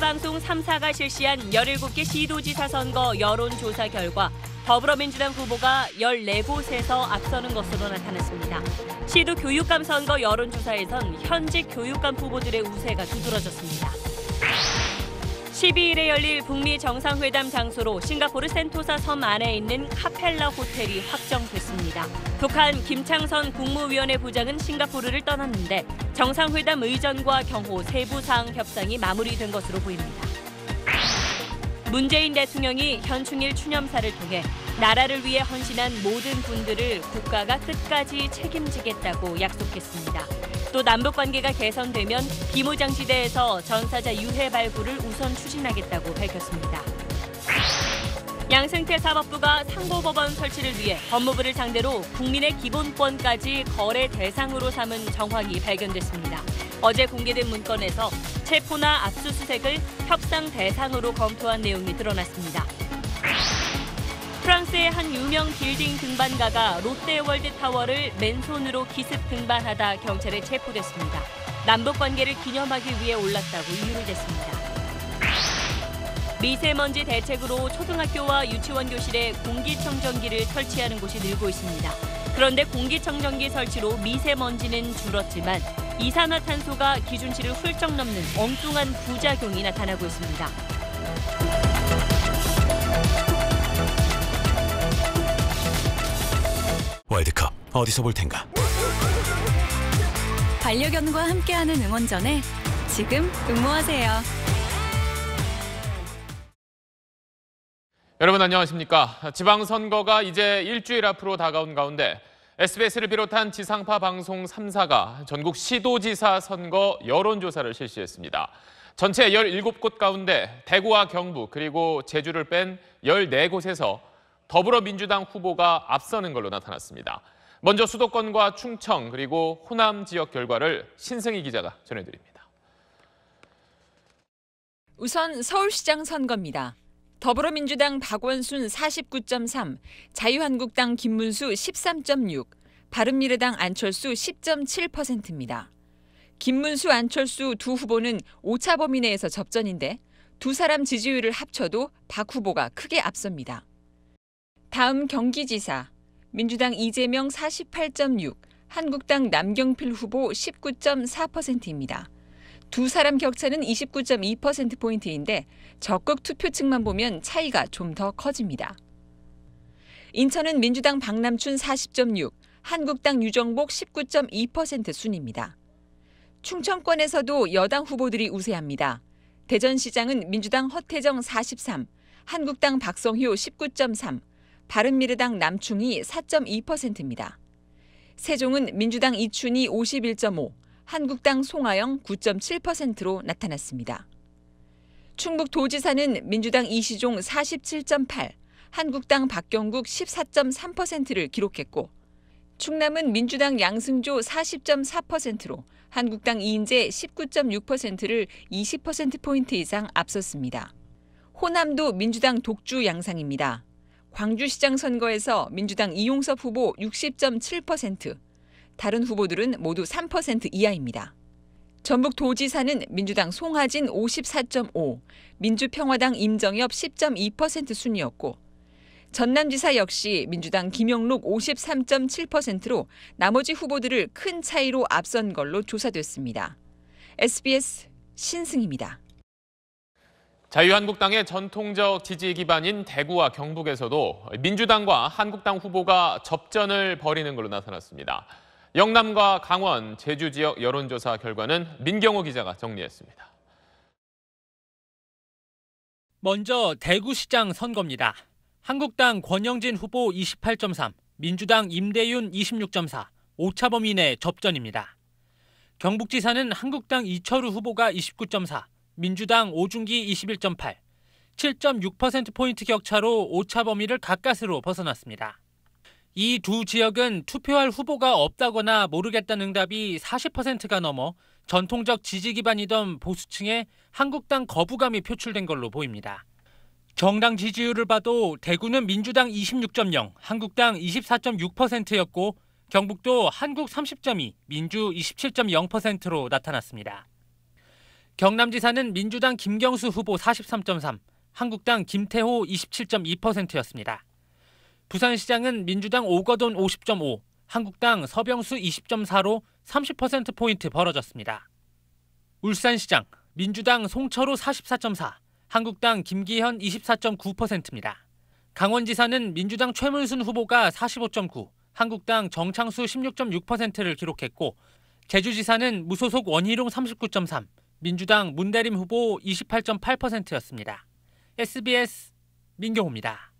진상파방송 3사가 실시한 17개 시도지사 선거 여론조사 결과 더불어민주당 후보가 14곳에서 앞서는 것으로 나타났습니다. 시도 교육감 선거 여론조사에선 현직 교육감 후보들의 우세가 두드러졌습니다. 12일에 열릴 북미 정상회담 장소로 싱가포르 센토사 섬 안에 있는 카펠라 호텔이 확정됐습니다. 북한 김창선 국무위원회 부장은 싱가포르를 떠났는데 정상회담 의전과 경호 세부 사항 협상이 마무리된 것으로 보입니다. 문재인 대통령이 현충일 추념사를 통해 나라를 위해 헌신한 모든 분들을 국가가 끝까지 책임지겠다고 약속했습니다. 또 남북관계가 개선되면 비무장지대에서 전사자 유해 발굴을 우선 추진하겠다고 밝혔습니다. 양승태 사법부가 상고법원 설치를 위해 법무부를 상대로 국민의 기본권까지 거래 대상으로 삼은 정황이 발견됐습니다. 어제 공개된 문건에서 체포나 압수수색을 협상 대상으로 검토한 내용이 드러났습니다. 프랑스의 한 유명 빌딩 등반가가 롯데월드타워를 맨손으로 기습 등반하다 경찰에 체포됐습니다. 남북관계를 기념하기 위해 올랐다고 이유를 댔습니다. 미세먼지 대책으로 초등학교와 유치원 교실에 공기청정기를 설치하는 곳이 늘고 있습니다. 그런데 공기청정기 설치로 미세먼지는 줄었지만 이산화탄소가 기준치를 훌쩍 넘는 엉뚱한 부작용이 나타나고 있습니다. 월드컵 어디서 볼 텐가? 반려견과 함께하는 응원전에 지금 응모하세요. 여러분 안녕하십니까? 지방선거가 이제 일주일 앞으로 다가온 가운데 SBS를 비롯한 지상파 방송 3사가 전국 시도지사 선거 여론조사를 실시했습니다. 전체 17곳 가운데 대구와 경북 그리고 제주를 뺀 14곳에서 더불어민주당 후보가 앞서는 걸로 나타났습니다. 먼저 수도권과 충청 그리고 호남 지역 결과를 신승희 기자가 전해드립니다. 우선 서울시장 선거입니다. 더불어민주당 박원순 49.3, 자유한국당 김문수 13.6, 바른미래당 안철수 10.7%입니다. 김문수, 안철수 두 후보는 오차 범위 내에서 접전인데 두 사람 지지율을 합쳐도 박 후보가 크게 앞섭니다. 다음 경기지사, 민주당 이재명 48.6, 한국당 남경필 후보 19.4%입니다. 두 사람 격차는 29.2%포인트인데 적극 투표층만 보면 차이가 좀 더 커집니다. 인천은 민주당 박남춘 40.6, 한국당 유정복 19.2% 순입니다. 충청권에서도 여당 후보들이 우세합니다. 대전시장은 민주당 허태정 43, 한국당 박성효 19.3, 바른미래당 남충희 4.2%입니다. 세종은 민주당 이춘희 51.5, 한국당 송하영 9.7%로 나타났습니다. 충북도지사는 민주당 이시종 47.8, 한국당 박경국 14.3%를 기록했고 충남은 민주당 양승조 40.4%로 한국당 이인재 19.6%를 20%포인트 이상 앞섰습니다. 호남도 민주당 독주 양상입니다. 광주시장 선거에서 민주당 이용섭 후보 60.7%, 다른 후보들은 모두 3% 이하입니다. 전북도지사는 민주당 송하진 54.5, 민주평화당 임정엽 10.2% 순이었고 전남지사 역시 민주당 김영록 53.7%로 나머지 후보들을 큰 차이로 앞선 걸로 조사됐습니다. SBS 신승입니다. 자유한국당의 전통적 지지 기반인 대구와 경북에서도 민주당과 한국당 후보가 접전을 벌이는 걸로 나타났습니다. 영남과 강원, 제주 지역 여론조사 결과는 민경호 기자가 정리했습니다. 먼저 대구시장 선거입니다. 한국당 권영진 후보 28.3, 민주당 임대윤 26.4, 오차 범위 내 접전입니다. 경북지사는 한국당 이철우 후보가 29.4, 민주당 오중기 21.8, 7.6%포인트 격차로 오차 범위를 가까스로 벗어났습니다. 이 두 지역은 투표할 후보가 없다거나 모르겠다는 응답이 40%가 넘어 전통적 지지 기반이던 보수층의 한국당 거부감이 표출된 걸로 보입니다. 정당 지지율을 봐도 대구는 민주당 26.0, 한국당 24.6%였고 경북도 한국 30.2, 민주 27.0%로 나타났습니다. 경남지사는 민주당 김경수 후보 43.3, 한국당 김태호 27.2%였습니다. 부산시장은 민주당 오거돈 50.5, 한국당 서병수 20.4로 30%포인트 벌어졌습니다. 울산시장, 민주당 송철호 44.4, 한국당 김기현 24.9%입니다. 강원지사는 민주당 최문순 후보가 45.9, 한국당 정창수 16.6%를 기록했고, 제주지사는 무소속 원희룡 39.3, 민주당 문대림 후보 28.8%였습니다. SBS 민경호입니다.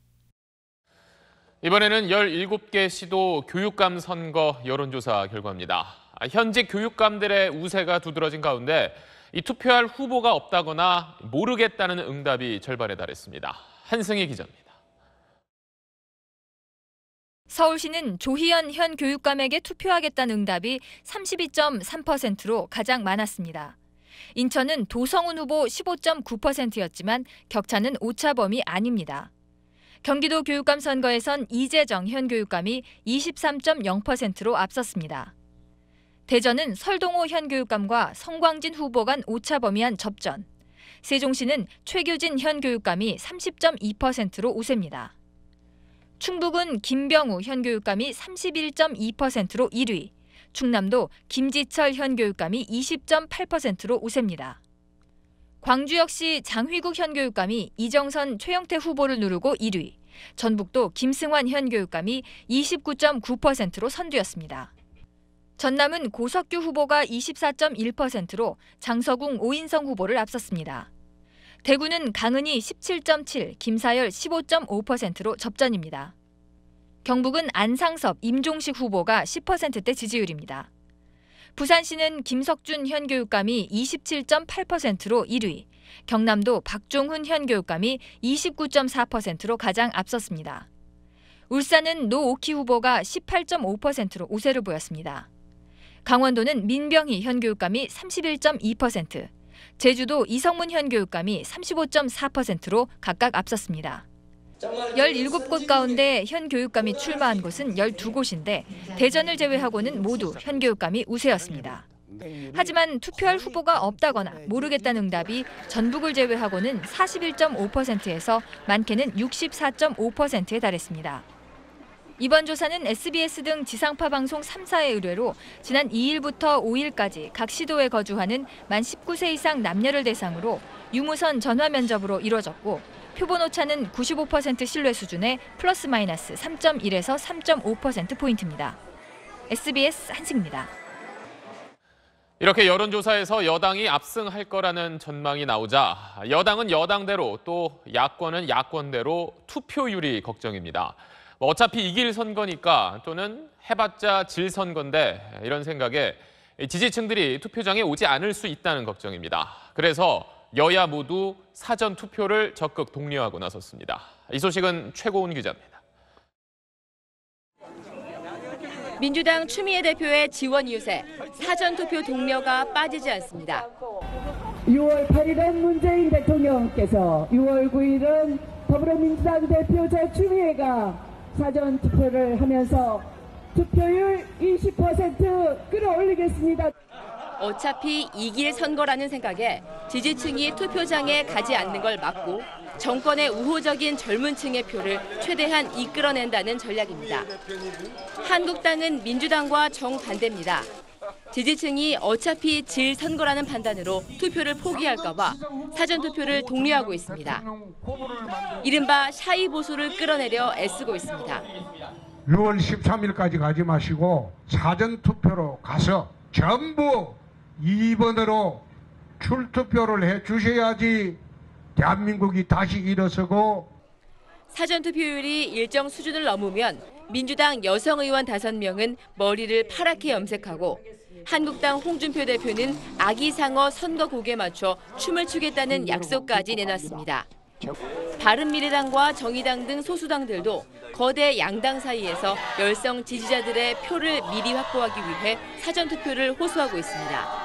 이번에는 17개 시도 교육감 선거 여론조사 결과입니다. 현직 교육감들의 우세가 두드러진 가운데 이 투표할 후보가 없다거나 모르겠다는 응답이 절반에 달했습니다. 한승희 기자입니다. 서울시는 조희연 현 교육감에게 투표하겠다는 응답이 32.3%로 가장 많았습니다. 인천은 도성훈 후보 15.9%였지만 격차는 오차범위 아닙니다. 경기도 교육감 선거에선 이재정 현 교육감이 23.0%로 앞섰습니다. 대전은 설동호 현 교육감과 성광진 후보 간 오차범위한 접전. 세종시는 최규진 현 교육감이 30.2%로 우세입니다. 충북은 김병우 현 교육감이 31.2%로 1위, 충남도 김지철 현 교육감이 20.8%로 우세입니다. 광주 역시 장휘국 현 교육감이 이정선 최영태 후보를 누르고 1위, 전북도 김승환 현 교육감이 29.9%로 선두였습니다. 전남은 고석규 후보가 24.1%로 장서궁 오인성 후보를 앞섰습니다. 대구는 강은희 17.7, 김사열 15.5%로 접전입니다. 경북은 안상섭, 임종식 후보가 10%대 지지율입니다. 부산시는 김석준 현 교육감이 27.8%로 1위, 경남도 박종훈 현 교육감이 29.4%로 가장 앞섰습니다. 울산은 노오키 후보가 18.5%로 우세를 보였습니다. 강원도는 민병희 현 교육감이 31.2%, 제주도 이성문 현 교육감이 35.4%로 각각 앞섰습니다. 17곳 가운데 현 교육감이 출마한 곳은 12곳인데 대전을 제외하고는 모두 현 교육감이 우세였습니다. 하지만 투표할 후보가 없다거나 모르겠다는 응답이 전북을 제외하고는 41.5%에서 많게는 64.5%에 달했습니다. 이번 조사는 SBS 등 지상파 방송 3사의 의뢰로 지난 2일부터 5일까지 각 시도에 거주하는 만 19세 이상 남녀를 대상으로 유무선 전화 면접으로 이뤄졌고 표본 오차는 95% 신뢰 수준의 플러스 마이너스 3.1에서 3.5%포인트입니다. SBS 한승입니다. 이렇게 여론조사에서 여당이 압승할 거라는 전망이 나오자 여당은 여당대로 또 야권은 야권대로 투표율이 걱정입니다. 어차피 이길 선거니까 또는 해봤자 질 선거인데 이런 생각에 지지층들이 투표장에 오지 않을 수 있다는 걱정입니다. 그래서 여야 모두 사전 투표를 적극 독려하고 나섰습니다. 이 소식은 최고운 기자입니다. 민주당 추미애 대표의 지원 이유세, 사전 투표 독려가 빠지지 않습니다. 6월 8일은 문재인 대통령께서 6월 9일은 더불어민주당 대표 추미애가 사전 투표를 하면서 투표율 20% 끌어올리겠습니다. 어차피 이길 선거라는 생각에 지지층이 투표장에 가지 않는 걸 막고 정권의 우호적인 젊은 층의 표를 최대한 이끌어낸다는 전략입니다. 한국당은 민주당과 정반대입니다. 지지층이 어차피 질 선거라는 판단으로 투표를 포기할까 봐 사전투표를 독려하고 있습니다. 이른바 샤이 보수를 끌어내려 애쓰고 있습니다. 6월 13일까지 가지 마시고 사전투표로 가서 전부 2번으로 출투표를 해주셔야지 대한민국이 다시 일어서고. 사전투표율이 일정 수준을 넘으면 민주당 여성 의원 5명은 머리를 파랗게 염색하고 한국당 홍준표 대표는 아기상어 선거곡에 맞춰 춤을 추겠다는 약속까지 내놨습니다. 바른미래당과 정의당 등 소수당들도 거대 양당 사이에서 열성 지지자들의 표를 미리 확보하기 위해 사전투표를 호소하고 있습니다.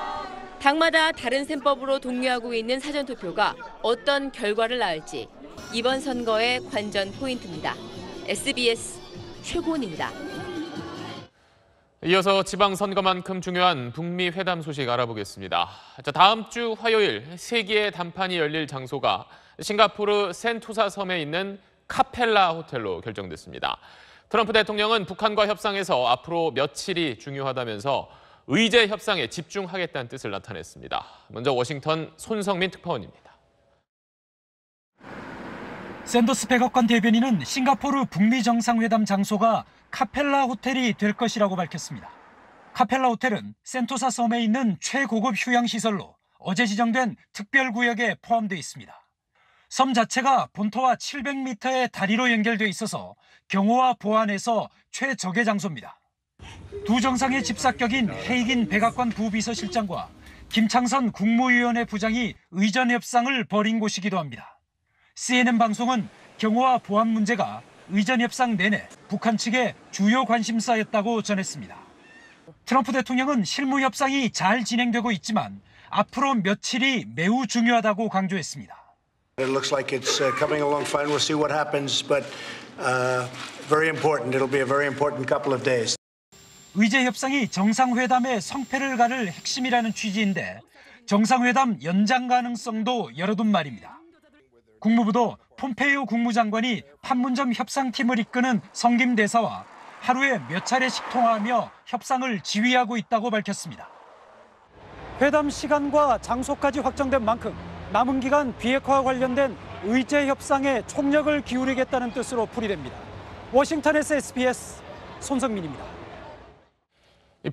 당마다 다른 셈법으로 독려하고 있는 사전투표가 어떤 결과를 낳을지 이번 선거의 관전 포인트입니다. SBS 최고은입니다. 이어서 지방선거만큼 중요한 북미 회담 소식 알아보겠습니다. 다음 주 화요일 세계의 담판이 열릴 장소가 싱가포르 센토사 섬에 있는 카펠라 호텔로 결정됐습니다. 트럼프 대통령은 북한과 협상에서 앞으로 며칠이 중요하다면서 의제 협상에 집중하겠다는 뜻을 나타냈습니다. 먼저 워싱턴 손성민 특파원입니다. 샌더스 백악관 대변인은 싱가포르 북미 정상회담 장소가 카펠라 호텔이 될 것이라고 밝혔습니다. 카펠라 호텔은 센토사 섬에 있는 최고급 휴양시설로 어제 지정된 특별구역에 포함되어 있습니다. 섬 자체가 본토와 700m의 다리로 연결되어 있어서 경호와 보안에서 최적의 장소입니다. 두 정상의 집사격인 헤이긴 백악관 부비서실장과 김창선 국무위원회 부장이 의전 협상을 벌인 곳이기도 합니다. CNN 방송은 경호와 보안 문제가 의전 협상 내내 북한 측의 주요 관심사였다고 전했습니다. 트럼프 대통령은 실무 협상이 잘 진행되고 있지만 앞으로 며칠이 매우 중요하다고 강조했습니다. It looks like it's coming along fine. We'll see what happens, but very important. It'll be a very important couple of days. 의제 협상이 정상회담의 성패를 가를 핵심이라는 취지인데 정상회담 연장 가능성도 열어둔 말입니다. 국무부도 폼페이오 국무장관이 판문점 협상팀을 이끄는 성김대사와 하루에 몇 차례씩 통화하며 협상을 지휘하고 있다고 밝혔습니다. 회담 시간과 장소까지 확정된 만큼 남은 기간 비핵화와 관련된 의제 협상에 총력을 기울이겠다는 뜻으로 풀이됩니다. 워싱턴에서 SBS 손성민입니다.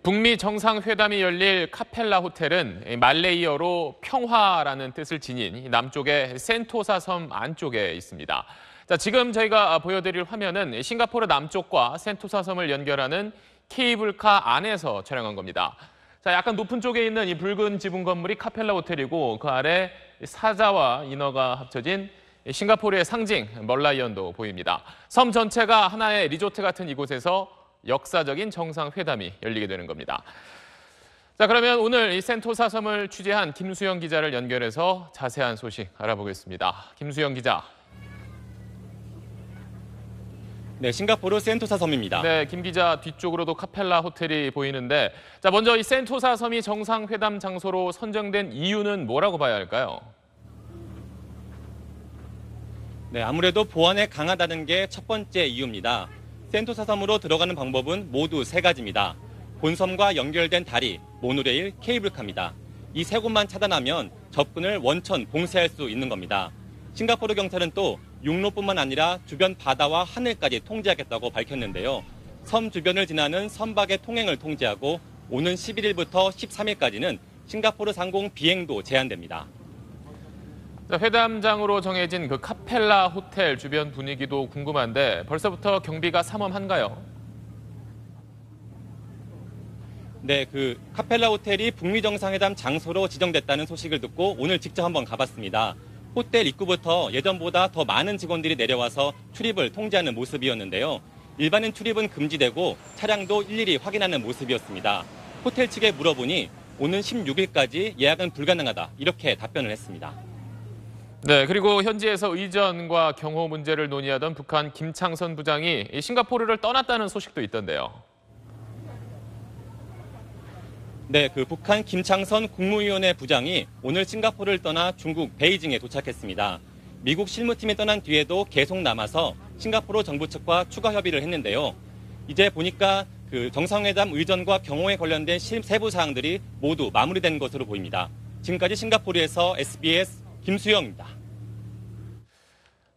북미 정상회담이 열릴 카펠라 호텔은 말레이어로 평화라는 뜻을 지닌 남쪽의 센토사 섬 안쪽에 있습니다. 자, 지금 저희가 보여드릴 화면은 싱가포르 남쪽과 센토사 섬을 연결하는 케이블카 안에서 촬영한 겁니다. 자, 약간 높은 쪽에 있는 이 붉은 지붕 건물이 카펠라 호텔이고 그 아래 사자와 인어가 합쳐진 싱가포르의 상징 멀라이언도 보입니다. 섬 전체가 하나의 리조트 같은 이곳에서 역사적인 정상회담이 열리게 되는 겁니다. 자, 그러면 오늘 이 센토사 섬을 취재한 김수영 기자를 연결해서 자세한 소식 알아보겠습니다. 김수영 기자. 네, 싱가포르 센토사 섬입니다. 네, 김 기자 뒤쪽으로도 카펠라 호텔이 보이는데, 자, 먼저 이 센토사 섬이 정상회담 장소로 선정된 이유는 뭐라고 봐야 할까요? 네, 아무래도 보안에 강하다는 게 첫 번째 이유입니다. 센토사 섬으로 들어가는 방법은 모두 세 가지입니다. 본섬과 연결된 다리, 모노레일, 케이블카입니다. 이 세 곳만 차단하면 접근을 원천 봉쇄할 수 있는 겁니다. 싱가포르 경찰은 또 육로뿐만 아니라 주변 바다와 하늘까지 통제하겠다고 밝혔는데요. 섬 주변을 지나는 선박의 통행을 통제하고 오는 11일부터 13일까지는 싱가포르 상공 비행도 제한됩니다. 회담장으로 정해진 그 카펠라 호텔 주변 분위기도 궁금한데 벌써부터 경비가 삼엄한가요? 네, 그 카펠라 호텔이 북미 정상회담 장소로 지정됐다는 소식을 듣고 오늘 직접 한번 가봤습니다. 호텔 입구부터 예전보다 더 많은 직원들이 내려와서 출입을 통제하는 모습이었는데요. 일반인 출입은 금지되고 차량도 일일이 확인하는 모습이었습니다. 호텔 측에 물어보니 오는 16일까지 예약은 불가능하다 이렇게 답변을 했습니다. 네, 그리고 현지에서 의전과 경호 문제를 논의하던 북한 김창선 부장이 싱가포르를 떠났다는 소식도 있던데요. 네, 그 북한 김창선 국무위원회 부장이 오늘 싱가포르를 떠나 중국 베이징에 도착했습니다. 미국 실무팀이 떠난 뒤에도 계속 남아서 싱가포르 정부 측과 추가 협의를 했는데요. 이제 보니까 그 정상회담 의전과 경호에 관련된 세부 사항들이 모두 마무리된 것으로 보입니다. 지금까지 싱가포르에서 SBS 김수영입니다.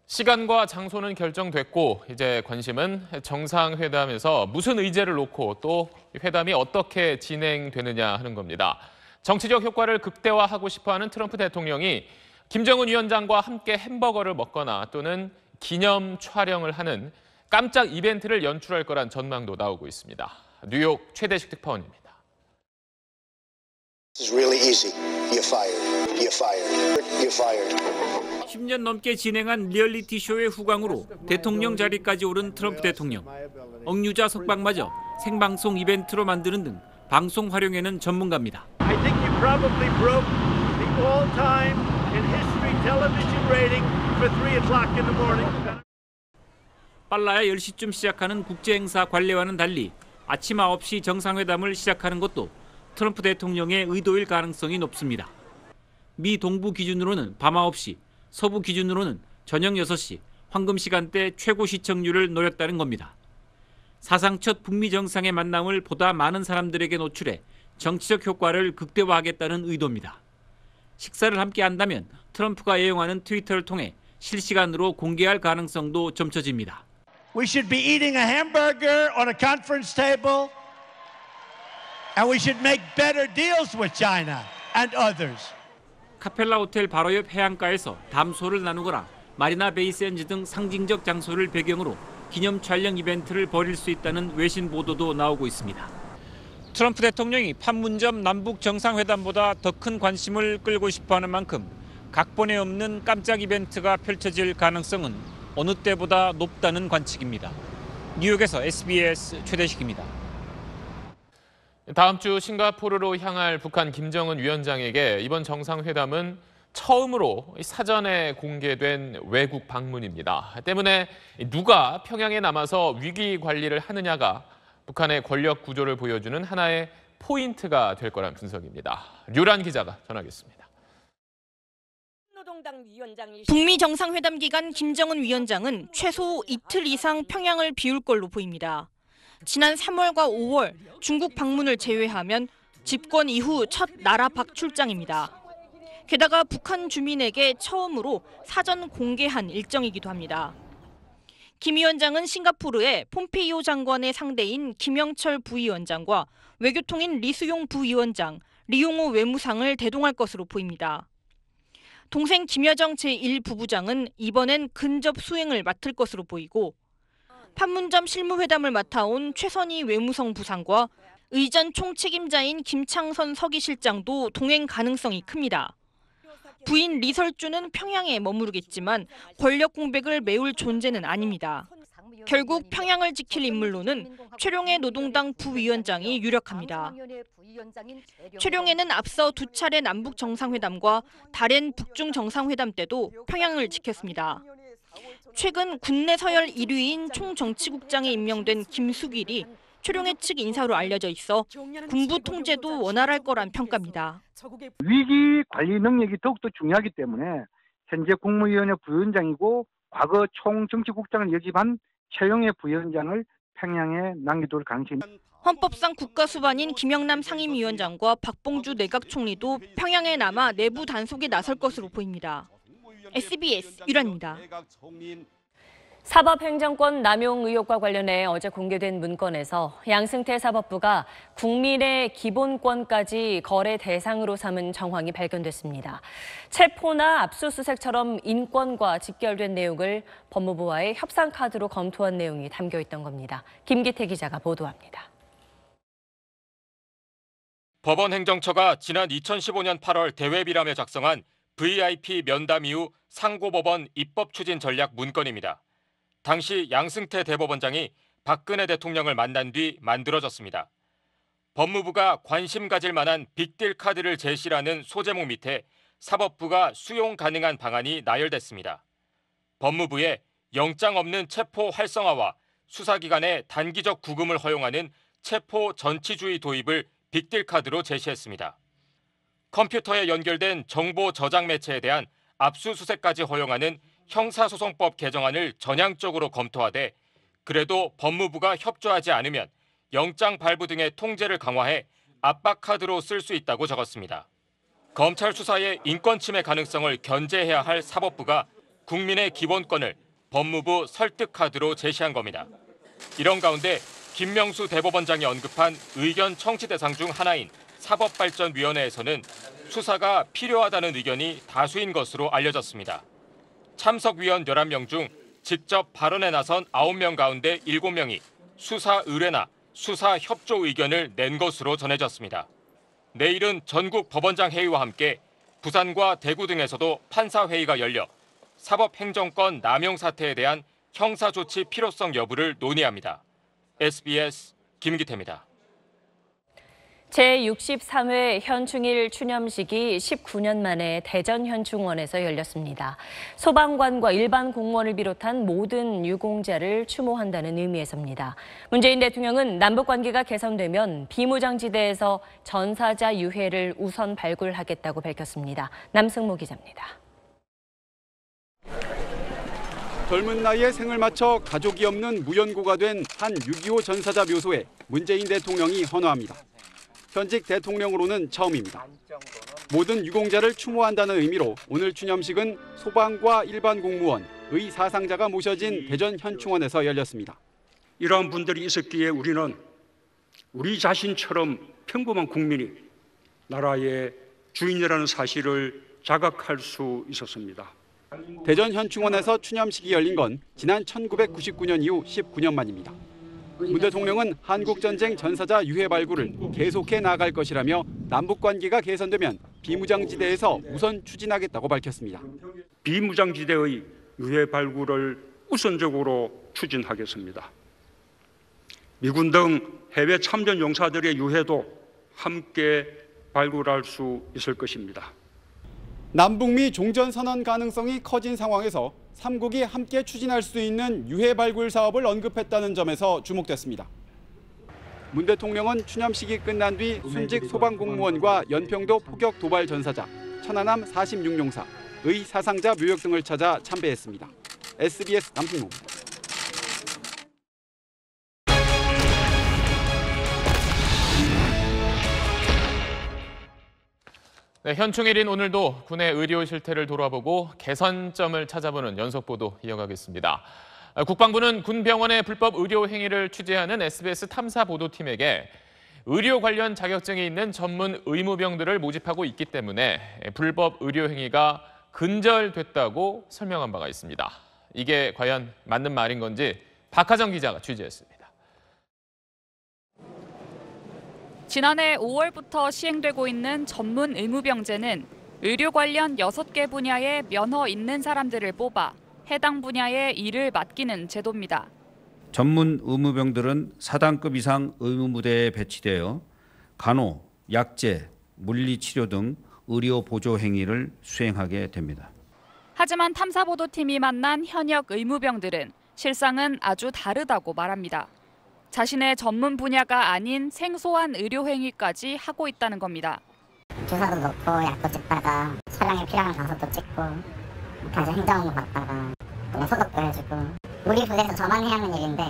시간과 장소는 결정됐고 이제 관심은 정상회담에서 무슨 의제를 놓고 또 회담이 어떻게 진행되느냐 하는 겁니다. 정치적 효과를 극대화하고 싶어하는 트럼프 대통령이 김정은 위원장과 함께 햄버거를 먹거나 또는 기념 촬영을 하는 깜짝 이벤트를 연출할 거란 전망도 나오고 있습니다. 뉴욕 최대식 특파원입니다. This is really easy. You're fired. You're fired. You're fired. 10년 넘게 진행한 리얼리티 쇼의 후광으로 대통령 자리까지 오른 트럼프 대통령. 억류자 석방마저 생방송 이벤트로 만드는 등 방송 활용에는 전문가입니다. I think you probably broke the all-time in history television rating for 3 o'clock in the morning. 빨라야 10시쯤 시작하는 국제행사 관례와는 달리 아침 9시 정상회담을 시작하는 것도 트럼프 대통령의 의도일 가능성이 높습니다. 미 동부 기준으로는 밤 9시, 서부 기준으로는 저녁 6시, 황금 시간대 최고 시청률을 노렸다는 겁니다. 사상 첫 북미 정상의 만남을 보다 많은 사람들에게 노출해 정치적 효과를 극대화하겠다는 의도입니다. 식사를 함께 한다면 트럼프가 애용하는 트위터를 통해 실시간으로 공개할 가능성도 점쳐집니다. We should be eating a hamburger on a conference table, and we should make better deals with China and others. 카펠라 호텔 바로 옆 해안가에서 담소를 나누거나 마리나 베이 샌즈 등 상징적 장소를 배경으로 기념 촬영 이벤트를 벌일 수 있다는 외신 보도도 나오고 있습니다. 트럼프 대통령이 판문점 남북 정상회담보다 더 큰 관심을 끌고 싶어하는 만큼 각본에 없는 깜짝 이벤트가 펼쳐질 가능성은 어느 때보다 높다는 관측입니다. 뉴욕에서 SBS 최대식입니다. 다음 주 싱가포르로 향할 북한 김정은 위원장에게 이번 정상회담은 처음으로 사전에 공개된 외국 방문입니다. 때문에 누가 평양에 남아서 위기 관리를 하느냐가 북한의 권력 구조를 보여주는 하나의 포인트가 될 거란 분석입니다. 류란 기자가 전하겠습니다. 북미 정상회담 기간 김정은 위원장은 최소 이틀 이상 평양을 비울 걸로 보입니다. 지난 3월과 5월 중국 방문을 제외하면 집권 이후 첫 나라 밖 출장입니다. 게다가 북한 주민에게 처음으로 사전 공개한 일정이기도 합니다. 김 위원장은 싱가포르에 폼페이오 장관의 상대인 김영철 부위원장과 외교통인 리수용 부위원장, 리용호 외무상을 대동할 것으로 보입니다. 동생 김여정 제1부부장은 이번엔 근접 수행을 맡을 것으로 보이고 판문점 실무회담을 맡아온 최선희 외무성 부상과 의전 총책임자인 김창선 서기실장도 동행 가능성이 큽니다. 부인 리설주는 평양에 머무르겠지만 권력 공백을 메울 존재는 아닙니다. 결국 평양을 지킬 인물로는 최룡해 노동당 부위원장이 유력합니다. 최룡해는 앞서 두 차례 남북 정상회담과 다롄 북중 정상회담 때도 평양을 지켰습니다. 최근 국내 서열 1위인 총정치국장에 임명된 김숙일이 최룡해 측 인사로 알려져 있어 군부 통제도 원활할 거란 평가입니다. 위기 관리 능력이 더욱더 중요하기 때문에 현재 국무위원회 부위원장이고 과거 총정치국장을 역임한 최용해 부위원장을 평양에 남겨둘 가능성이 있습니다. 헌법상 국가수반인 김영남 상임위원장과 박봉주 내각총리도 평양에 남아 내부 단속에 나설 것으로 보입니다. SBS 유란입니다. 사법행정권 남용 의혹과 관련해 어제 공개된 문건에서 양승태 사법부가 국민의 기본권까지 거래 대상으로 삼은 정황이 발견됐습니다. 체포나 압수수색처럼 인권과 직결된 내용을 법무부와의 협상 카드로 검토한 내용이 담겨 있던 겁니다. 김기태 기자가 보도합니다. 법원행정처가 지난 2015년 8월 대외비라며 작성한 VIP 면담 이후 상고법원 입법 추진 전략 문건입니다. 당시 양승태 대법원장이 박근혜 대통령을 만난 뒤 만들어졌습니다. 법무부가 관심 가질 만한 빅딜 카드를 제시라는 소제목 밑에 사법부가 수용 가능한 방안이 나열됐습니다. 법무부에 영장 없는 체포 활성화와 수사기관의 단기적 구금을 허용하는 체포 전치주의 도입을 빅딜 카드로 제시했습니다. 컴퓨터에 연결된 정보 저장 매체에 대한 압수수색까지 허용하는 형사소송법 개정안을 전향적으로 검토하되 그래도 법무부가 협조하지 않으면 영장 발부 등의 통제를 강화해 압박 카드로 쓸 수 있다고 적었습니다. 검찰 수사의 인권 침해 가능성을 견제해야 할 사법부가 국민의 기본권을 법무부 설득 카드로 제시한 겁니다. 이런 가운데 김명수 대법원장이 언급한 의견 청취 대상 중 하나인 사법발전위원회에서는 수사가 필요하다는 의견이 다수인 것으로 알려졌습니다. 참석위원 11명 중 직접 발언에 나선 9명 가운데 7명이 수사 의뢰나 수사 협조 의견을 낸 것으로 전해졌습니다. 내일은 전국 법원장 회의와 함께 부산과 대구 등에서도 판사회의가 열려 사법행정권 남용 사태에 대한 형사조치 필요성 여부를 논의합니다. SBS 김기태입니다. 제63회 현충일 추념식이 19년 만에 대전 현충원에서 열렸습니다. 소방관과 일반 공무원을 비롯한 모든 유공자를 추모한다는 의미에서입니다. 문재인 대통령은 남북관계가 개선되면 비무장지대에서 전사자 유해를 우선 발굴하겠다고 밝혔습니다. 남승모 기자입니다. 젊은 나이에 생을 마쳐 가족이 없는 무연고가 된 한 6.25 전사자 묘소에 문재인 대통령이 헌화합니다. 현직 대통령으로는 처음입니다. 모든 유공자를 추모한다는 의미로 오늘 추념식은 소방과 일반 공무원, 의 사상자가 모셔진 대전 현충원에서 열렸습니다. 이러한 분들이 있었기에 우리는 우리 자신처럼 평범한 국민이 나라의 주인이라는 사실을 자각할 수 있었습니다. 대전 현충원에서 추념식이 열린 건 지난 1999년 이후 19년 만입니다. 문 대통령은 한국전쟁 전사자 유해 발굴을 계속해 나아갈 것이라며 남북관계가 개선되면 비무장지대에서 우선 추진하겠다고 밝혔습니다. 비무장지대의 유해 발굴을 우선적으로 추진하겠습니다. 미군 등 해외 참전 용사들의 유해도 함께 발굴할 수 있을 것입니다. 남북미 종전선언 가능성이 커진 상황에서 3국이 함께 추진할 수 있는 유해 발굴 사업을 언급했다는 점에서 주목됐습니다. 문 대통령은 추념식이 끝난 뒤 순직 소방공무원과 연평도 포격 도발 전사자, 천안함 46용사, 의 사상자 묘역 등을 찾아 참배했습니다. SBS 남승모입니다. 네, 현충일인 오늘도 군의 의료 실태를 돌아보고 개선점을 찾아보는 연속 보도 이어가겠습니다. 국방부는 군 병원의 불법 의료 행위를 취재하는 SBS 탐사 보도팀에게 의료 관련 자격증이 있는 전문 의무병들을 모집하고 있기 때문에 불법 의료 행위가 근절됐다고 설명한 바가 있습니다. 이게 과연 맞는 말인 건지 박하정 기자가 취재했습니다. 지난해 5월부터 시행되고 있는 전문 의무병제는 의료 관련 6개 분야에 면허 있는 사람들을 뽑아 해당 분야의 일을 맡기는 제도입니다. 전문 의무병들은 4단급 이상 의무부대에 배치되어 간호, 약제, 물리치료 등 의료 보조 행위를 수행하게 됩니다. 하지만 탐사보도팀이 만난 현역 의무병들은 실상은 아주 다르다고 말합니다. 자신의 전문 분야가 아닌 생소한 의료 행위까지 하고 있다는 겁니다. 주사도 넣고 약도 찍다가 촬영에 필요한 가서도 찍고 가서 행정업무 받다가 또 소독도 해주고 우리 부대에서 저만 해야 하는 일인데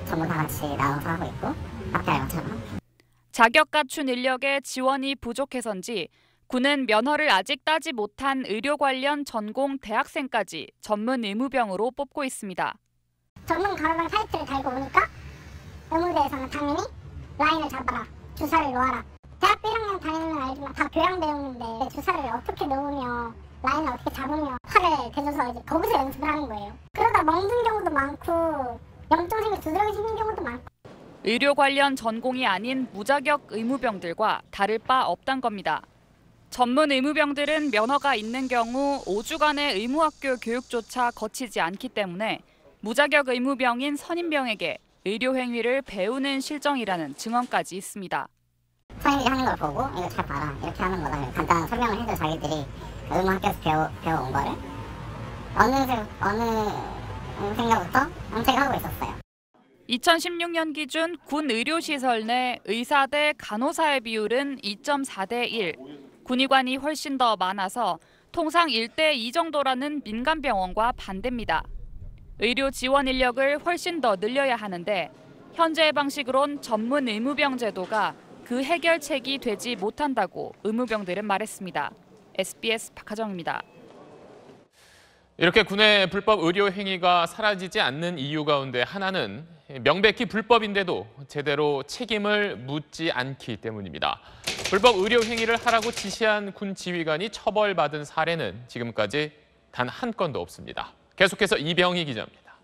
전부 다 같이 나눠서 하고 있고 앞에 알것처럼. 자격 갖춘 인력의 지원이 부족해서인지 군은 면허를 아직 따지 못한 의료 관련 전공 대학생까지 전문 의무병으로 뽑고 있습니다. 전문 간호병 타이틀을 달고 오니까 의무대에서는 당연히 라인을 잡아라, 주사를 놓아라. 대학교 1학년 다니는 건 알지만 다 교양 배우는데 주사를 어떻게 놓으며 라인을 어떻게 잡으며 팔을 대줘서 이제 거기서 연습을 하는 거예요. 그러다 멍든 경우도 많고 염증 생겨 두드러기 생긴 경우도 많고. 의료 관련 전공이 아닌 무자격 의무병들과 다를 바 없단 겁니다. 전문 의무병들은 면허가 있는 경우 5주간의 의무학교 교육조차 거치지 않기 때문에 무자격 의무병인 선임병에게 의료 행위를 배우는 실정이라는 증언까지 있습니다. 선임이 하는 걸 보고 이거 잘 봐라, 이렇게 하는 거다 간단한 설명을 해줘. 자기들이 의무학교에서 배워온 거를 어느 생각부터 제가 하고 있었어요. 2016년 기준 군 의료시설 내 의사 대 간호사의 비율은 2.4대 1. 군의관이 훨씬 더 많아서 통상 1대 2 정도라는 민간병원과 반대입니다. 의료 지원 인력을 훨씬 더 늘려야 하는데 현재의 방식으론 전문 의무병 제도가 그 해결책이 되지 못한다고 의무병들은 말했습니다. SBS 박하정입니다. 이렇게 군의 불법 의료 행위가 사라지지 않는 이유 가운데 하나는 명백히 불법인데도 제대로 책임을 묻지 않기 때문입니다. 불법 의료 행위를 하라고 지시한 군 지휘관이 처벌받은 사례는 지금까지 단 한 건도 없습니다. 계속해서 이병희 기자입니다.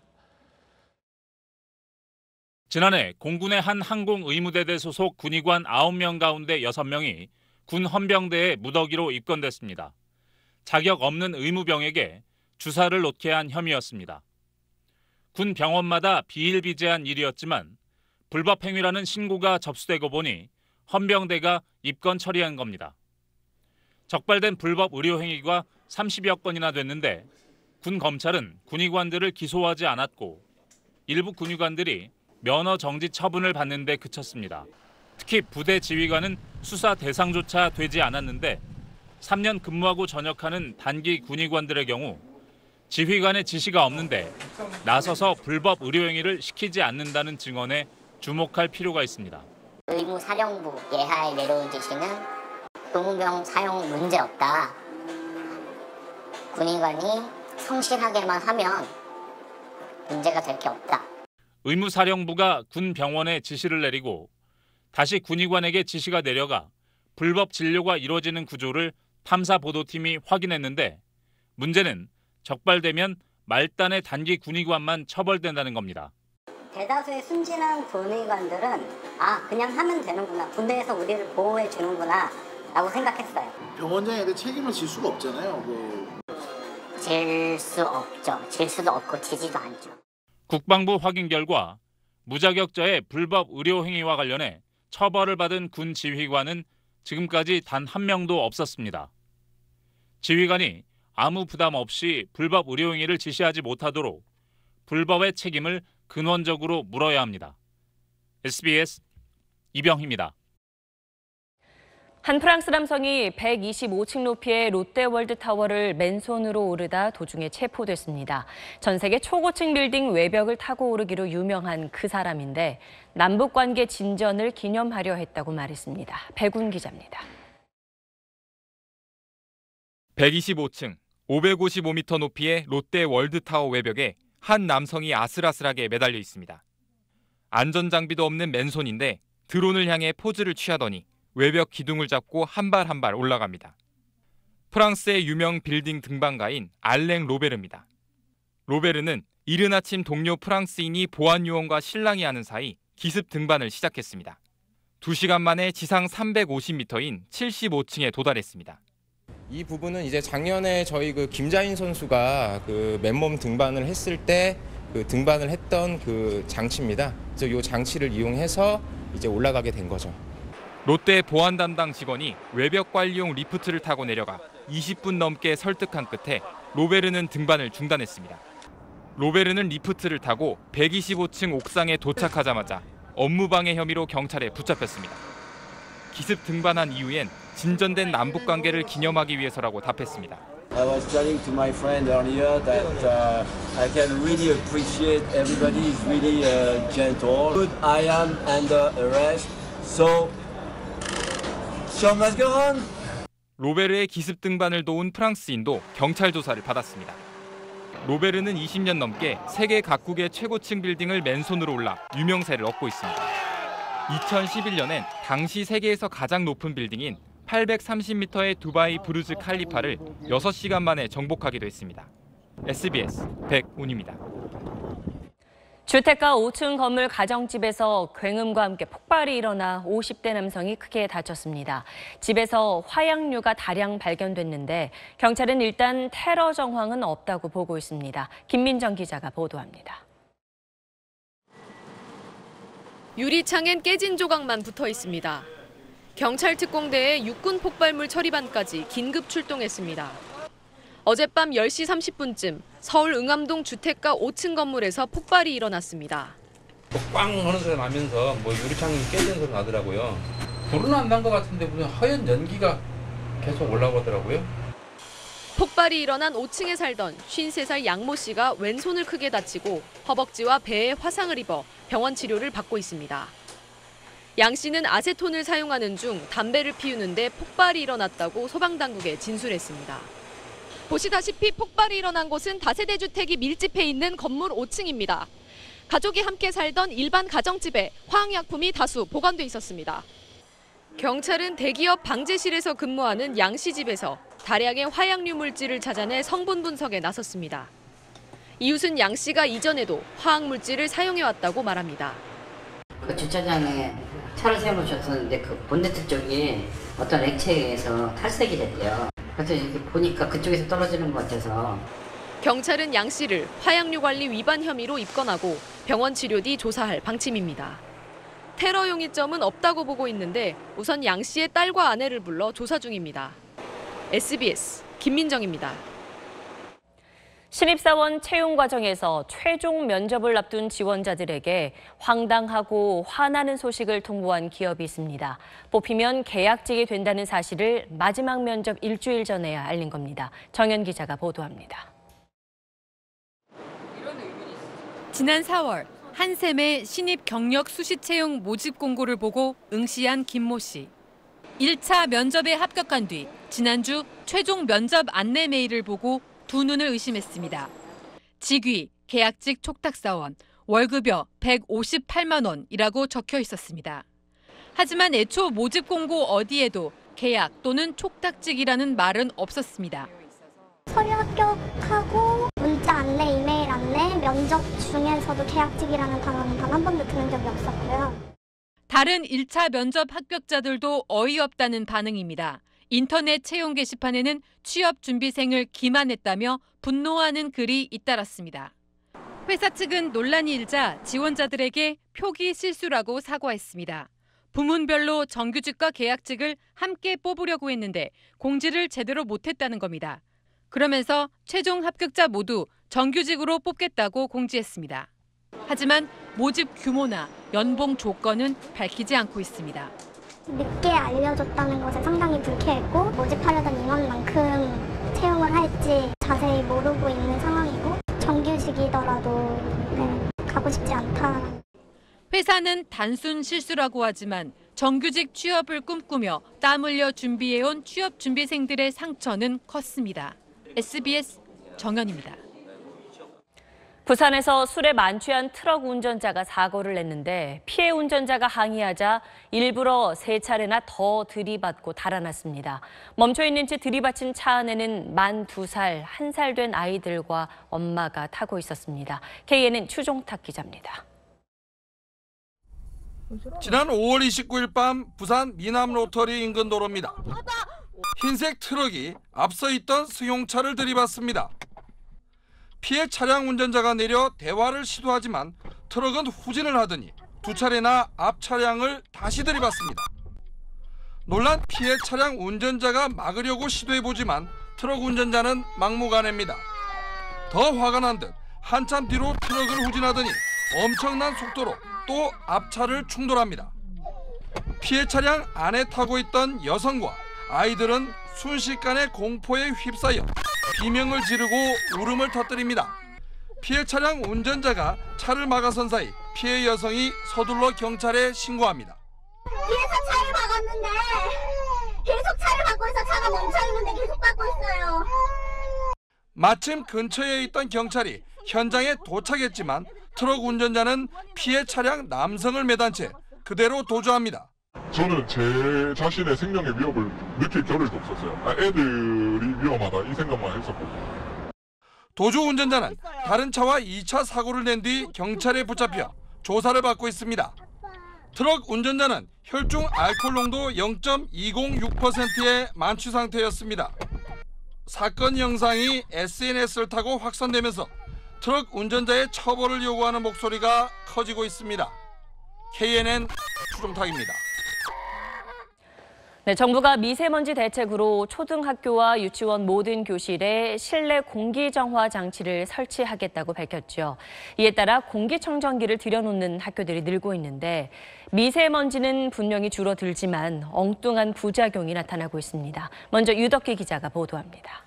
지난해 공군의 한 항공의무대대 소속 군의관 9명 가운데 6명이 군 헌병대에 무더기로 입건됐습니다. 자격 없는 의무병에게 주사를 놓게 한 혐의였습니다. 군 병원마다 비일비재한 일이었지만 불법 행위라는 신고가 접수되고 보니 헌병대가 입건 처리한 겁니다. 적발된 불법 의료 행위가 30여 건이나 됐는데 군 검찰은 군의관들을 기소하지 않았고 일부 군의관들이 면허 정지 처분을 받는 데 그쳤습니다. 특히 부대 지휘관은 수사 대상조차 되지 않았는데 3년 근무하고 전역하는 단기 군의관들의 경우 지휘관의 지시가 없는데 나서서 불법 의료 행위를 시키지 않는다는 증언에 주목할 필요가 있습니다. 의무사령부 예하에 내려온 지시는 의무병 사용 문제없다. 군의관이 성실하게만 하면 문제가 될 게 없다. 의무사령부가 군 병원에 지시를 내리고 다시 군의관에게 지시가 내려가 불법 진료가 이루어지는 구조를 탐사보도팀이 확인했는데 문제는 적발되면 말단의 단기 군의관만 처벌된다는 겁니다. 대다수의 순진한 군의관들은 그냥 하면 되는구나. 군대에서 우리를 보호해 주는구나 라고 생각했어요. 병원장한테 책임을 질 수가 없잖아요. 질 수 없죠. 질 수도 없고 지지도 않죠. 국방부 확인 결과 무자격자의 불법 의료 행위와 관련해 처벌을 받은 군 지휘관은 지금까지 단 한 명도 없었습니다. 지휘관이 아무 부담 없이 불법 의료 행위를 지시하지 못하도록 불법의 책임을 근원적으로 물어야 합니다. SBS 이병희입니다. 한 프랑스 남성이 125층 높이의 롯데월드타워를 맨손으로 오르다 도중에 체포됐습니다. 전 세계 초고층 빌딩 외벽을 타고 오르기로 유명한 그 사람인데 남북관계 진전을 기념하려 했다고 말했습니다. 백운 기자입니다. 125층, 555m 높이의 롯데월드타워 외벽에 한 남성이 아슬아슬하게 매달려 있습니다. 안전장비도 없는 맨손인데 드론을 향해 포즈를 취하더니 외벽 기둥을 잡고 한 발 한 발 올라갑니다. 프랑스의 유명 빌딩 등반가인 알랭 로베르입니다. 로베르는 이른 아침 동료 프랑스인이 보안 요원과 실랑이 하는 사이 기습 등반을 시작했습니다. 2시간 만에 지상 350m인 75층에 도달했습니다. 이 부분은 이제 작년에 저희 김자인 선수가 맨몸 등반을 했을 때 등반을 했던 장치입니다. 그래서 이 장치를 이용해서 이제 올라가게 된 거죠. 롯데 보안 담당 직원이 외벽 관리용 리프트를 타고 내려가 20분 넘게 설득한 끝에 로베르는 등반을 중단했습니다. 로베르는 리프트를 타고 125층 옥상에 도착하자마자 업무방해 혐의로 경찰에 붙잡혔습니다. 기습 등반한 이후엔 진전된 남북 관계를 기념하기 위해서라고 답했습니다. I was telling to my friend earlier that I can really appreciate everybody is really gentle. But I am under arrest, so show must go on. 로베르의 기습 등반을 도운 프랑스인도 경찰 조사를 받았습니다. 로베르는 20년 넘게 세계 각국의 최고층 빌딩을 맨손으로 올라 유명세를 얻고 있습니다. 2011년엔 당시 세계에서 가장 높은 빌딩인 830m의 두바이 부르즈 칼리파를 6시간 만에 정복하기도 했습니다. SBS 백운입니다. 주택가 5층 건물 가정집에서 굉음과 함께 폭발이 일어나 50대 남성이 크게 다쳤습니다. 집에서 화약류가 다량 발견됐는데 경찰은 일단 테러 정황은 없다고 보고 있습니다. 김민정 기자가 보도합니다. 유리창엔 깨진 조각만 붙어 있습니다. 경찰 특공대의 육군 폭발물 처리반까지 긴급 출동했습니다. 어젯밤 10시 30분쯤 서울 응암동 주택가 5층 건물에서 폭발이 일어났습니다. 빵 하는 소리 나면서 유리창이 깨진 소리 나더라고요. 불은 안 난 것 같은데 무슨 하얀 연기가 계속 올라오더라고요. 폭발이 일어난 5층에 살던 53살 양모 씨가 왼손을 크게 다치고 허벅지와 배에 화상을 입어 병원 치료를 받고 있습니다. 양 씨는 아세톤을 사용하는 중 담배를 피우는데 폭발이 일어났다고 소방당국에 진술했습니다. 보시다시피 폭발이 일어난 곳은 다세대 주택이 밀집해 있는 건물 5층입니다. 가족이 함께 살던 일반 가정집에 화학약품이 다수 보관돼 있었습니다. 경찰은 대기업 방제실에서 근무하는 양 씨 집에서 다량의 화약류 물질을 찾아내 성분 분석에 나섰습니다. 이웃은 양 씨가 이전에도 화학 물질을 사용해왔다고 말합니다. 그 주차장에 차를 세워놓으셨었는데 그 본네트 쪽이 어떤 액체에 의해서 탈색이 됐대요. 그래서 이렇게 보니까 그쪽에서 떨어지는 것 같아서. 경찰은 양 씨를 화약류 관리 위반 혐의로 입건하고 병원 치료 뒤 조사할 방침입니다. 테러 용의점은 없다고 보고 있는데 우선 양 씨의 딸과 아내를 불러 조사 중입니다. SBS 김민정입니다. 신입사원 채용 과정에서 최종 면접을 앞둔 지원자들에게 황당하고 화나는 소식을 통보한 기업이 있습니다. 뽑히면 계약직이 된다는 사실을 마지막 면접 일주일 전에야 알린 겁니다. 정연 기자가 보도합니다. 지난 4월 한샘의 신입 경력 수시 채용 모집 공고를 보고 응시한 김모 씨. 1차 면접에 합격한 뒤 지난주 최종 면접 안내 메일을 보고 두 눈을 의심했습니다. 직위, 계약직 촉탁사원, 월급여 158만 원이라고 적혀 있었습니다. 하지만 애초 모집 공고 어디에도 계약 또는 촉탁직이라는 말은 없었습니다. 서류 합격하고 문자 안내, 이메일 안내, 면접 중에서도 계약직이라는 단어는 단 한 번도 들은 적이 없었고요. 다른 1차 면접 합격자들도 어이없다는 반응입니다. 인터넷 채용 게시판에는 취업 준비생을 기만했다며 분노하는 글이 잇따랐습니다. 회사 측은 논란이 일자 지원자들에게 표기 실수라고 사과했습니다. 부문별로 정규직과 계약직을 함께 뽑으려고 했는데 공지를 제대로 못했다는 겁니다. 그러면서 최종 합격자 모두 정규직으로 뽑겠다고 공지했습니다. 하지만 모집 규모나 연봉 조건은 밝히지 않고 있습니다. 늦게 알려줬다는 것에 상당히 불쾌했고 모집하려던 인원만큼 채용을 할지 자세히 모르고 있는 상황이고 정규직이더라도 가고 싶지 않다. 회사는 단순 실수라고 하지만 정규직 취업을 꿈꾸며 땀 흘려 준비해온 취업 준비생들의 상처는 컸습니다. SBS 정연입니다. 부산에서 술에 만취한 트럭 운전자가 사고를 냈는데 피해 운전자가 항의하자 일부러 3차례나 더 들이받고 달아났습니다. 멈춰있는 채 들이받친 차 안에는 만 2살, 1살 된 아이들과 엄마가 타고 있었습니다. KNN 추종탁 기자입니다. 지난 5월 29일 밤 부산 미남 로터리 인근 도로입니다. 흰색 트럭이 앞서 있던 승용차를 들이받습니다. 피해 차량 운전자가 내려 대화를 시도하지만 트럭은 후진을 하더니 2차례나 앞 차량을 다시 들이받습니다. 놀란 피해 차량 운전자가 막으려고 시도해보지만 트럭 운전자는 막무가내입니다. 더 화가 난 듯 한참 뒤로 트럭을 후진하더니 엄청난 속도로 또 앞차를 충돌합니다. 피해 차량 안에 타고 있던 여성과 아이들은 순식간에 공포에 휩싸여 비명을 지르고 울음을 터뜨립니다. 피해 차량 운전자가 차를 막아선 사이 피해 여성이 서둘러 경찰에 신고합니다. 뒤에서 차를 막았는데 계속 차를 막고 있어. 차가 멈춰있는데 계속 막고 있어요. 마침 근처에 있던 경찰이 현장에 도착했지만 트럭 운전자는 피해 차량 남성을 매단 채 그대로 도주합니다. 저는 제 자신의 생명의 위협을 느낄 겨를도 없었어요. 애들이 위험하다 이 생각만 했었고. 도주 운전자는 다른 차와 2차 사고를 낸 뒤 경찰에 붙잡혀 조사를 받고 있습니다. 트럭 운전자는 혈중 알코올 농도 0.206%의 만취 상태였습니다. 사건 영상이 SNS를 타고 확산되면서 트럭 운전자의 처벌을 요구하는 목소리가 커지고 있습니다. KNN 추종탁입니다. 네, 정부가 미세먼지 대책으로 초등학교와 유치원 모든 교실에 실내 공기정화 장치를 설치하겠다고 밝혔죠. 이에 따라 공기청정기를 들여놓는 학교들이 늘고 있는데 미세먼지는 분명히 줄어들지만 엉뚱한 부작용이 나타나고 있습니다. 먼저 유덕기 기자가 보도합니다.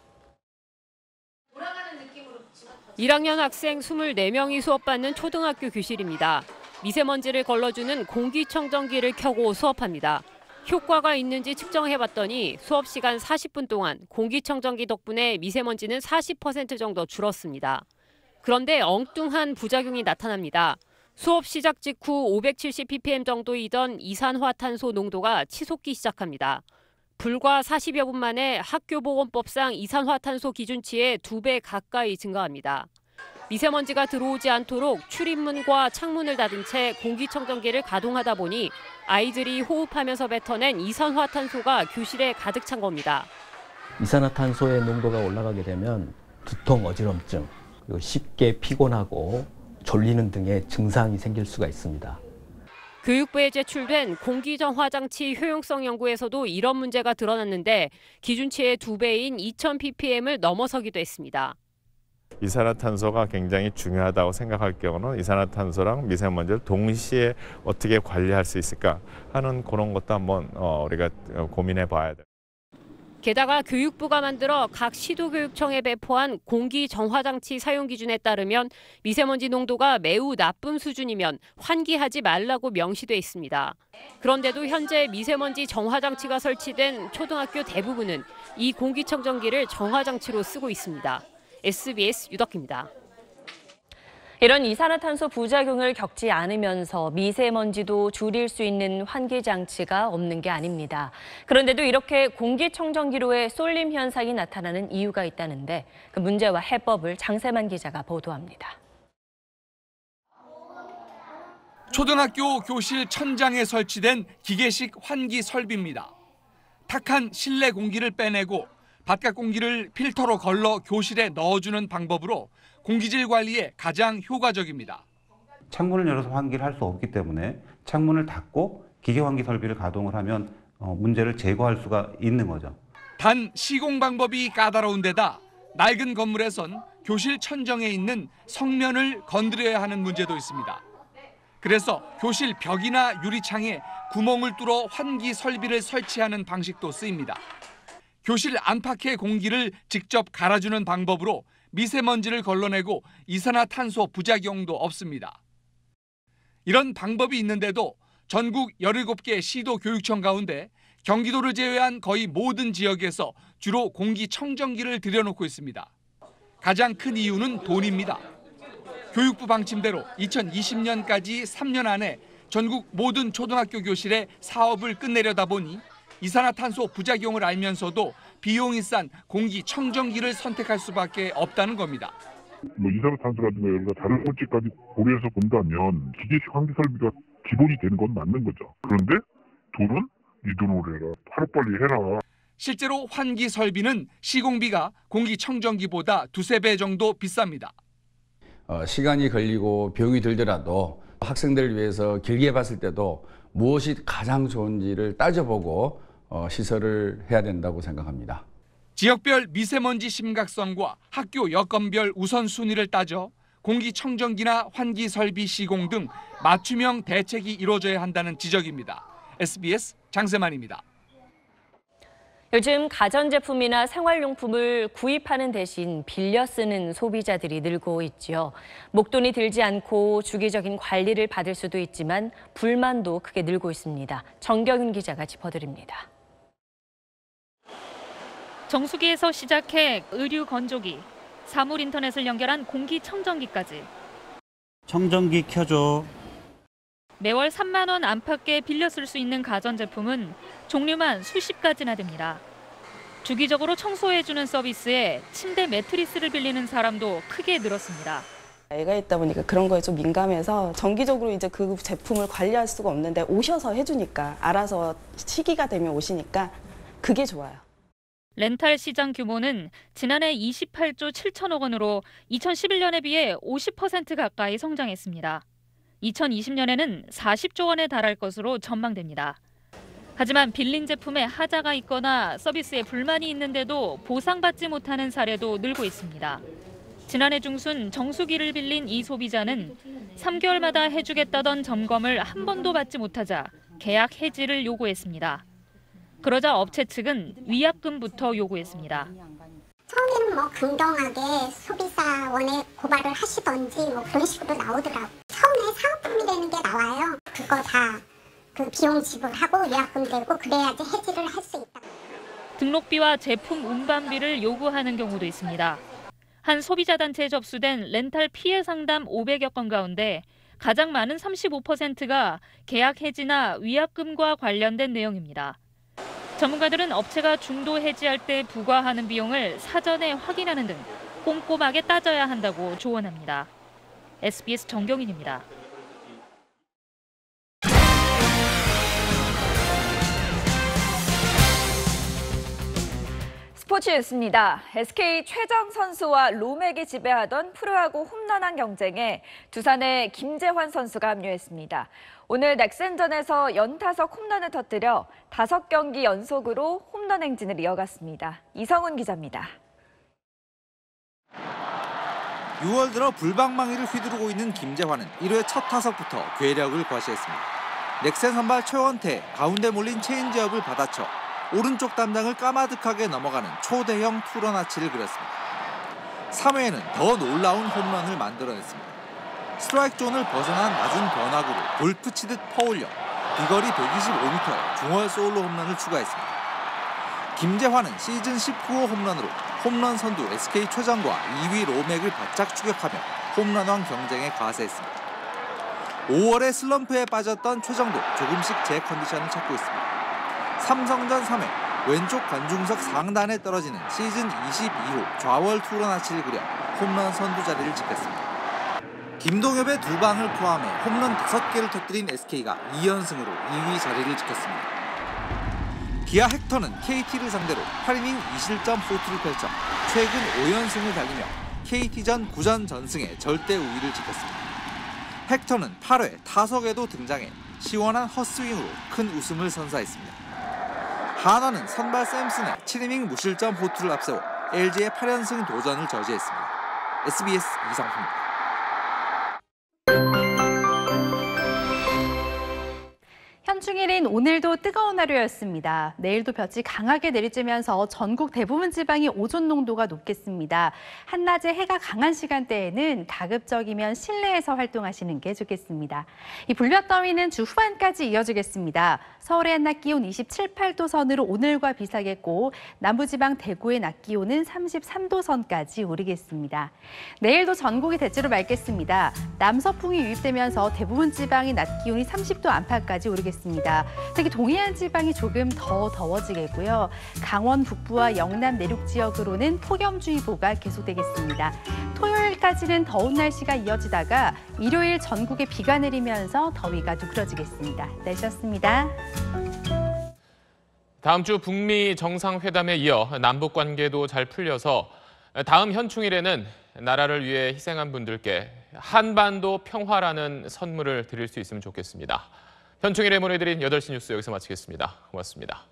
1학년 학생 24명이 수업받는 초등학교 교실입니다. 미세먼지를 걸러주는 공기청정기를 켜고 수업합니다. 효과가 있는지 측정해봤더니 수업 시간 40분 동안 공기청정기 덕분에 미세먼지는 40% 정도 줄었습니다. 그런데 엉뚱한 부작용이 나타납니다. 수업 시작 직후 570ppm 정도이던 이산화탄소 농도가 치솟기 시작합니다. 불과 40여 분 만에 학교보건법상 이산화탄소 기준치의 2배 가까이 증가합니다. 미세먼지가 들어오지 않도록 출입문과 창문을 닫은 채 공기청정기를 가동하다 보니 아이들이 호흡하면서 뱉어낸 이산화탄소가 교실에 가득 찬 겁니다. 이산화탄소의 농도가 올라가게 되면 두통, 어지럼증, 그리고 쉽게 피곤하고 졸리는 등의 증상이 생길 수가 있습니다. 교육부에 제출된 공기정화장치 효용성 연구에서도 이런 문제가 드러났는데 기준치의 2배인 2000ppm을 넘어서기도 했습니다. 이산화탄소가 굉장히 중요하다고 생각할 경우는 이산화탄소랑 미세먼지를 동시에 어떻게 관리할 수 있을까 하는 그런 것도 한번 우리가 고민해 봐야 돼요. 게다가 교육부가 만들어 각 시도교육청에 배포한 공기정화장치 사용 기준에 따르면 미세먼지 농도가 매우 나쁨 수준이면 환기하지 말라고 명시돼 있습니다. 그런데도 현재 미세먼지 정화장치가 설치된 초등학교 대부분은 이 공기청정기를 정화장치로 쓰고 있습니다. SBS 유덕희입니다. 이런 이산화탄소 부작용을 겪지 않으면서 미세먼지도 줄일 수 있는 환기장치가 없는 게 아닙니다. 그런데도 이렇게 공기청정기로의 쏠림 현상이 나타나는 이유가 있다는데 그 문제와 해법을 장세만 기자가 보도합니다. 초등학교 교실 천장에 설치된 기계식 환기 설비입니다. 탁한 실내 공기를 빼내고 바깥 공기를 필터로 걸러 교실에 넣어주는 방법으로 공기질 관리에 가장 효과적입니다. 창문을 열어서 환기를 할 수 없기 때문에 창문을 닫고 기계 환기 설비를 가동을 하면 문제를 제거할 수가 있는 거죠. 단 시공 방법이 까다로운 데다 낡은 건물에선 교실 천정에 있는 성면을 건드려야 하는 문제도 있습니다. 그래서 교실 벽이나 유리창에 구멍을 뚫어 환기 설비를 설치하는 방식도 쓰입니다. 교실 안팎의 공기를 직접 갈아주는 방법으로 미세먼지를 걸러내고 이산화탄소 부작용도 없습니다. 이런 방법이 있는데도 전국 17개 시도교육청 가운데 경기도를 제외한 거의 모든 지역에서 주로 공기청정기를 들여놓고 있습니다. 가장 큰 이유는 돈입니다. 교육부 방침대로 2020년까지 3년 안에 전국 모든 초등학교 교실에 사업을 끝내려다 보니 이산화탄소 부작용을 알면서도 비용이 싼 공기청정기를 선택할 수밖에 없다는 겁니다. 이산화탄소라든가 여러 가지 다른 물질까지 고려해서 본다면 기계식 환기 설비가 기본이 되는 건 맞는 거죠. 그런데 돈은 네 돈으로 해라. 하루빨리 해라. 실제로 환기 설비는 시공비가 공기청정기보다 2~3배 정도 비쌉니다. 시간이 걸리고 비용이 들더라도 학생들을 위해서 길게 봤을 때도 무엇이 가장 좋은지를 따져보고 시설을 해야 된다고 생각합니다. 지역별 미세먼지 심각성과 학교 여건별 우선순위를 따져 공기청정기나 환기 설비 시공 등 맞춤형 대책이 이루어져야 한다는 지적입니다. SBS 장세만입니다. 요즘 가전제품이나 생활용품을 구입하는 대신 빌려 쓰는 소비자들이 늘고 있죠. 목돈이 들지 않고 주기적인 관리를 받을 수도 있지만 불만도 크게 늘고 있습니다. 정경윤 기자가 짚어드립니다. 정수기에서 시작해 의류 건조기, 사물 인터넷을 연결한 공기청정기까지. 청정기 켜줘. 매월 3만 원 안팎에 빌려 쓸 수 있는 가전제품은 종류만 수십 가지나 됩니다. 주기적으로 청소해주는 서비스에 침대 매트리스를 빌리는 사람도 크게 늘었습니다. 애가 있다 보니까 그런 거에 좀 민감해서 정기적으로 이제 그 제품을 관리할 수가 없는데 오셔서 해주니까 알아서 시기가 되면 오시니까 그게 좋아요. 렌탈 시장 규모는 지난해 28조 7천억 원으로 2011년에 비해 50% 가까이 성장했습니다. 2020년에는 40조 원에 달할 것으로 전망됩니다. 하지만 빌린 제품에 하자가 있거나 서비스에 불만이 있는데도 보상받지 못하는 사례도 늘고 있습니다. 지난해 중순 정수기를 빌린 이 소비자는 3개월마다 해주겠다던 점검을 한 번도 받지 못하자 계약 해지를 요구했습니다. 그러자 업체 측은 위약금부터 요구했습니다. 처음에는 뭐 강경하게 소비자원에 고발을 하시던지 뭐 그런 식으로 나오더라고요. 처음에 사은품이라는 게 나와요. 그거 다 그 비용 지불하고 위약금 내고 그래야지 해지를 할 수 있다. 등록비와 제품 운반비를 요구하는 경우도 있습니다. 한 소비자 단체에 접수된 렌탈 피해 상담 500여 건 가운데 가장 많은 35%가 계약 해지나 위약금과 관련된 내용입니다. 전문가들은 업체가 중도 해지할 때 부과하는 비용을 사전에 확인하는 등 꼼꼼하게 따져야 한다고 조언합니다. SBS 정경인입니다. 스포츠였습니다. SK 최정 선수와 로맥이 지배하던 프로야구 홈런왕 경쟁에 두산의 김재환 선수가 합류했습니다. 오늘 넥센전에서 연타석 홈런을 터뜨려 5경기 연속으로 홈런 행진을 이어갔습니다. 이성훈 기자입니다. 6월 들어 불방망이를 휘두르고 있는 김재환은 1회 첫 타석부터 괴력을 과시했습니다. 넥센 선발 최원태, 가운데 몰린 체인지업을 받아쳐 오른쪽 담장을 까마득하게 넘어가는 초대형 투런 아치를 그렸습니다. 3회에는 더 놀라운 홈런을 만들어냈습니다. 스트라이크 존을 벗어난 낮은 변화구를 골프 치듯 퍼올려 비거리 125m의 중월 솔로 홈런을 추가했습니다. 김재환은 시즌 19호 홈런으로 홈런 선두 SK 최정과 2위 로맥을 바짝 추격하며 홈런왕 경쟁에 가세했습니다. 5월에 슬럼프에 빠졌던 최정도 조금씩 재컨디션을 찾고 있습니다. 삼성전 3회 왼쪽 관중석 상단에 떨어지는 시즌 22호 좌월 투런 아치를 그려 홈런 선두 자리를 지켰습니다. 김동엽의 2방을 포함해 홈런 5개를 터뜨린 SK가 2연승으로 2위 자리를 지켰습니다. 기아 헥터는 KT를 상대로 8이닝 2실점 호투를 펼쳐 최근 5연승을 달리며 KT전 9전 전승에 절대 우위를 지켰습니다. 헥터는 8회 타석에도 등장해 시원한 헛스윙으로 큰 우승을 선사했습니다. 한화는 선발 샘슨의 7이닝 무실점 호투를 앞세워 LG의 8연승 도전을 저지했습니다. SBS 이상훈입니다. 현충일인 오늘도 뜨거운 하루였습니다. 내일도 볕이 강하게 내리쬐면서 전국 대부분 지방이 오존 농도가 높겠습니다. 한낮에 해가 강한 시간대에는 가급적이면 실내에서 활동하시는 게 좋겠습니다. 이 불볕더위는 주 후반까지 이어지겠습니다. 서울의 한낮 기온 27, 8도 선으로 오늘과 비슷하겠고 남부지방 대구의 낮 기온은 33도 선까지 오르겠습니다. 내일도 전국이 대체로 맑겠습니다. 남서풍이 유입되면서 대부분 지방의 낮 기온이 30도 안팎까지 오르겠습니다. 특히 동해안 지방이 조금 더 더워지겠고요. 강원 북부와 영남 내륙 지역으로는 폭염주의보가 계속되겠습니다. 토요일까지는 더운 날씨가 이어지다가 일요일 전국에 비가 내리면서 더위가 누그러지겠습니다. 날씨였습니다. 다음 주 북미 정상회담에 이어 남북 관계도 잘 풀려서 다음 현충일에는 나라를 위해 희생한 분들께 한반도 평화라는 선물을 드릴 수 있으면 좋겠습니다. 현충일에 보내드린 8시 뉴스 여기서 마치겠습니다. 고맙습니다.